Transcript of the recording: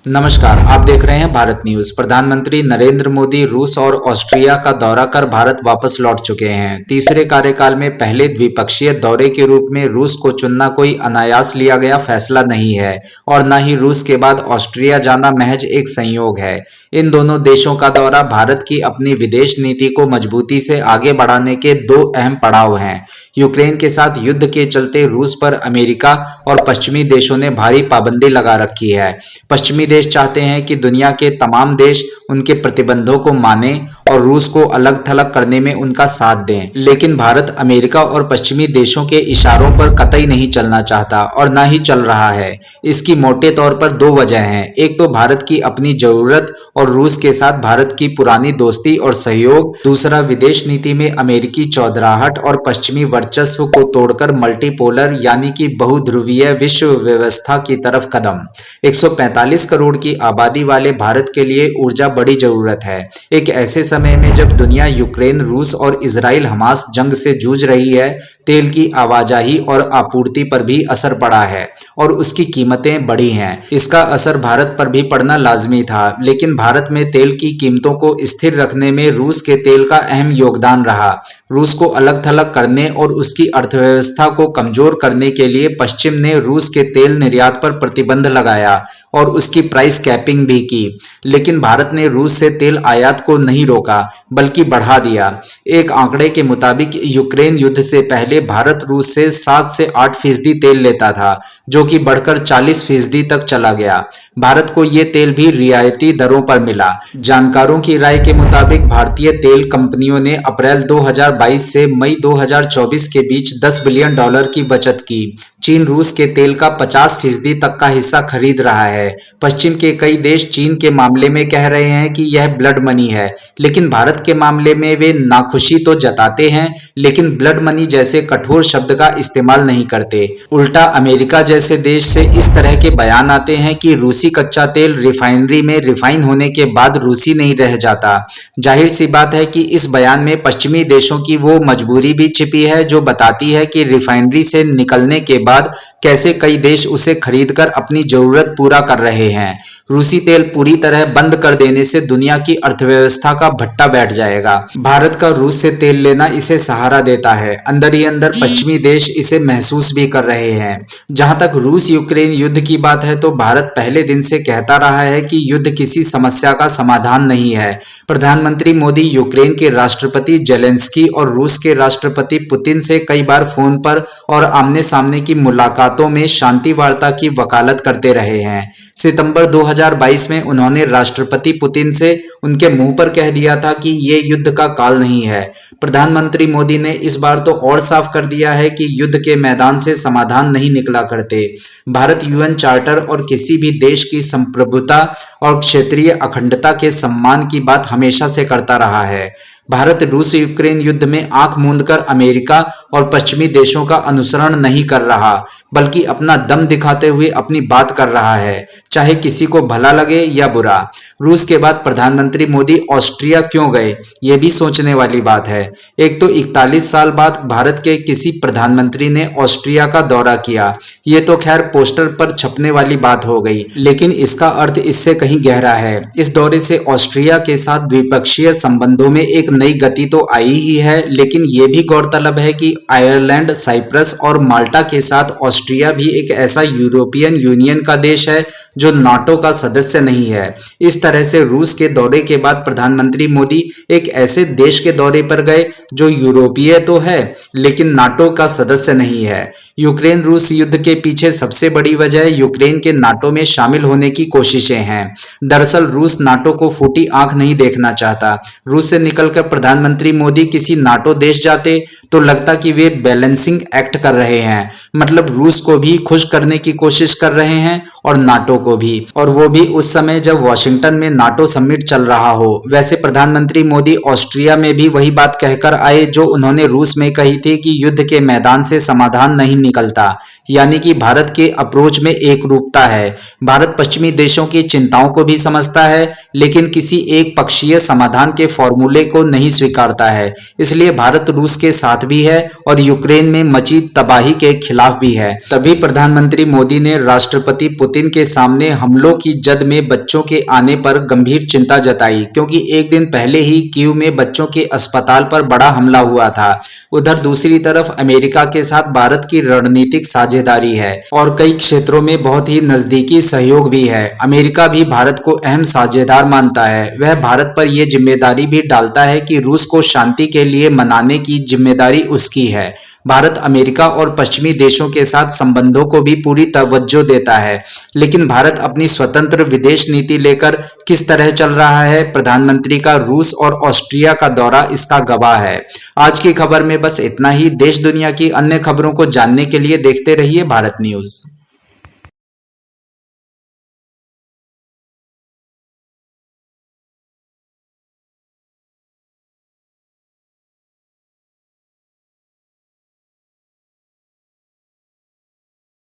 नमस्कार, आप देख रहे हैं भारत न्यूज। प्रधानमंत्री नरेंद्र मोदी रूस और ऑस्ट्रिया का दौरा कर भारत वापस लौट चुके हैं। तीसरे कार्यकाल में पहले द्विपक्षीय दौरे के रूप में रूस को चुनना कोई अनायास लिया गया फैसला नहीं है और न ही रूस के बाद ऑस्ट्रिया जाना महज एक संयोग है। इन दोनों देशों का दौरा भारत की अपनी विदेश नीति को मजबूती से आगे बढ़ाने के दो अहम पड़ाव हैं। यूक्रेन के साथ युद्ध के चलते रूस पर अमेरिका और पश्चिमी देशों ने भारी पाबंदी लगा रखी है। पश्चिमी देश चाहते हैं कि दुनिया के तमाम देश उनके प्रतिबंधों को माने और रूस को अलग थलग करने में उनका साथ दें, लेकिन भारत अमेरिका और पश्चिमी देशों के इशारों पर कतई नहीं चलना चाहता और न ही चल रहा है। इसकी मोटे तौर पर दो वजह हैं। एक तो भारत की अपनी जरूरत और रूस के साथ भारत की पुरानी दोस्ती और सहयोग, दूसरा विदेश नीति में अमेरिकी चौधराहट और पश्चिमी वर्चस्व को तोड़कर मल्टीपोलर यानी कि बहुध्रुवीय विश्व व्यवस्था की तरफ कदम। 145 करोड़ की आबादी वाले भारत के लिए ऊर्जा बड़ी जरूरत है। एक ऐसे समय में जब दुनिया यूक्रेन, रूस और इजराइल हमास जंग से जूझ रही है, तेल की आवाजाही और आपूर्ति पर भी असर पड़ा है और उसकी कीमतें बढ़ी हैं। इसका असर भारत पर भी पड़ना लाजमी था, लेकिन भारत में तेल की कीमतों को स्थिर रखने में रूस के तेल का अहम योगदान रहा। रूस को अलग थलग करने और उसकी अर्थव्यवस्था को कमजोर करने के लिए पश्चिम ने रूस के तेल निर्यात पर प्रतिबंध लगाया और उसकी प्राइस कैपिंग भी की, लेकिन भारत ने रूस से तेल आयात को नहीं रोका बल्कि बढ़ा दिया। एक आंकड़े के मुताबिक यूक्रेन युद्ध से पहले भारत रूस से 7 से 8% तेल लेता था, जो कि बढ़कर 40% तक चला गया। भारत को ये तेल भी रियायती दरों पर मिला। जानकारों की राय के मुताबिक भारतीय तेल कंपनियों ने अप्रैल 2022 से मई 2024 के बीच $10 बिलियन की बचत की। चीन रूस के तेल का 50% तक का हिस्सा खरीद रहा है। पश्चिम के कई देश चीन के मामले में कह रहे हैं कि यह ब्लड मनी है, लेकिन भारत के मामले में वे नाखुशी तो जताते हैं, लेकिन ब्लड मनी जैसे कठोर शब्द का इस्तेमाल नहीं करते। उल्टा अमेरिका जैसे देश से इस तरह के बयान आते हैं कि रूसी कच्चा तेल रिफाइनरी में रिफाइन होने के बाद रूसी नहीं रह जाता। जाहिर सी बात है कि इस बयान में पश्चिमी देशों की वो मजबूरी भी छिपी है जो बताती है कि रिफाइनरी से निकलने के बाद कैसे कई देश उसे खरीदकर अपनी जरूरत पूरा कर रहे हैं। रूसी तेल पूरी तरह बंद कर देने से दुनिया की अर्थव्यवस्था का भट्टा बैठ जाएगा। भारत का रूस से तेल लेना इसे सहारा देता है। अंदर ही अंदर पश्चिमी देश इसे महसूस भी कर रहे हैं। जहां तक रूस यूक्रेन युद्ध की बात है तो भारत पहले दिन से कहता रहा है कि युद्ध किसी समस्या का समाधान नहीं है। प्रधानमंत्री मोदी यूक्रेन के राष्ट्रपति जेलेंस्की और रूस के राष्ट्रपति पुतिन से कई बार फोन पर और आमने सामने की मुलाकातों में शांति वार्ता की वकालत करते रहे हैं। सितंबर 2022 में उन्होंने राष्ट्रपति पुतिन से उनके मुंह पर कह दिया था कि ये युद्ध का काल नहीं है। प्रधानमंत्री मोदी ने इस बार तो और साफ कर दिया है कि युद्ध के मैदान से समाधान नहीं निकला करते। भारत यूएन चार्टर और किसी भी देश की संप्रभुता और क्षेत्रीय अखंडता के सम्मान की बात हमेशा से करता रहा है। भारत रूस यूक्रेन युद्ध में आंख मूंदकर अमेरिका और पश्चिमी देशों का अनुसरण नहीं कर रहा, बल्कि अपना दम दिखाते हुए अपनी बात कर रहा है, चाहे किसी को भला लगे या बुरा। रूस के बाद प्रधानमंत्री मोदी ऑस्ट्रिया क्यों गए, ये भी सोचने वाली बात है। एक तो 41 साल बाद भारत के किसी प्रधानमंत्री ने ऑस्ट्रिया का दौरा किया, ये तो खैर पोस्टर पर छपने वाली बात हो गई, लेकिन इसका अर्थ इससे कहीं गहरा है। इस दौरे से ऑस्ट्रिया के साथ द्विपक्षीय संबंधों में एक नई गति तो आई ही है, लेकिन ये भी गौरतलब है कि आयरलैंड, साइप्रस और माल्टा के साथ ऑस्ट्रिया भी एक ऐसा यूरोपियन यूनियन का देश है जो नाटो का सदस्य नहीं है। इस तरह से रूस के दौरे के बाद प्रधानमंत्री मोदी एक ऐसे देश के दौरे पर गए जो यूरोपीय तो है लेकिन नाटो का सदस्य नहीं है। यूक्रेन रूस युद्ध के पीछे सबसे बड़ी वजह यूक्रेन के नाटो में शामिल होने की कोशिशें हैं। दरअसल रूस नाटो को फूटी आंख नहीं देखना चाहता। रूस से निकलकर प्रधानमंत्री मोदी किसी नाटो देश जाते तो लगता कि वे बैलेंसिंग एक्ट कर रहे हैं, मतलब रूस को भी खुश करने की कोशिश कर रहे हैं और नाटो को भी, और वो भी उस समय जब वॉशिंगटन में नाटो समिट चल रहा हो। वैसे प्रधानमंत्री मोदी ऑस्ट्रिया में भी वही बात कहकर आए जो उन्होंने रूस में कही थी कि युद्ध के मैदान से समाधान नहीं निकलता, यानी कि भारत के अप्रोच में एक रूपता है। भारत पश्चिमी देशों की चिंताओं को भी समझता है, लेकिन किसी एक पक्षीय समाधान के फॉर्मूले को नहीं स्वीकारता है, इसलिए भारत रूस के साथ भी है और यूक्रेन में मची तबाही के खिलाफ भी है। तभी प्रधानमंत्री मोदी ने राष्ट्रपति पुतिन के सामने हमलों की जद में बच्चों के आने पर गंभीर चिंता जताई, क्योंकि एक दिन पहले ही कीव में बच्चों के अस्पताल पर बड़ा हमला हुआ था। उधर दूसरी तरफ अमेरिका के साथ भारत की रणनीतिक साझेदारी है और कई क्षेत्रों में बहुत ही नजदीकी सहयोग भी है। अमेरिका भी भारत को अहम साझेदार मानता है। वह भारत पर यह जिम्मेदारी भी डालता है कि रूस को शांति के लिए मनाने की जिम्मेदारी उसकी है। भारत अमेरिका और पश्चिमी देशों के साथ संबंधों को भी पूरी तवज्जो देता है, लेकिन भारत अपनी स्वतंत्र विदेश नीति लेकर किस तरह चल रहा है, प्रधानमंत्री का रूस और ऑस्ट्रिया का दौरा इसका गवाह है। आज की खबर में बस इतना ही। देश दुनिया की अन्य खबरों को जानने के लिए देखते रहिए भारत न्यूज।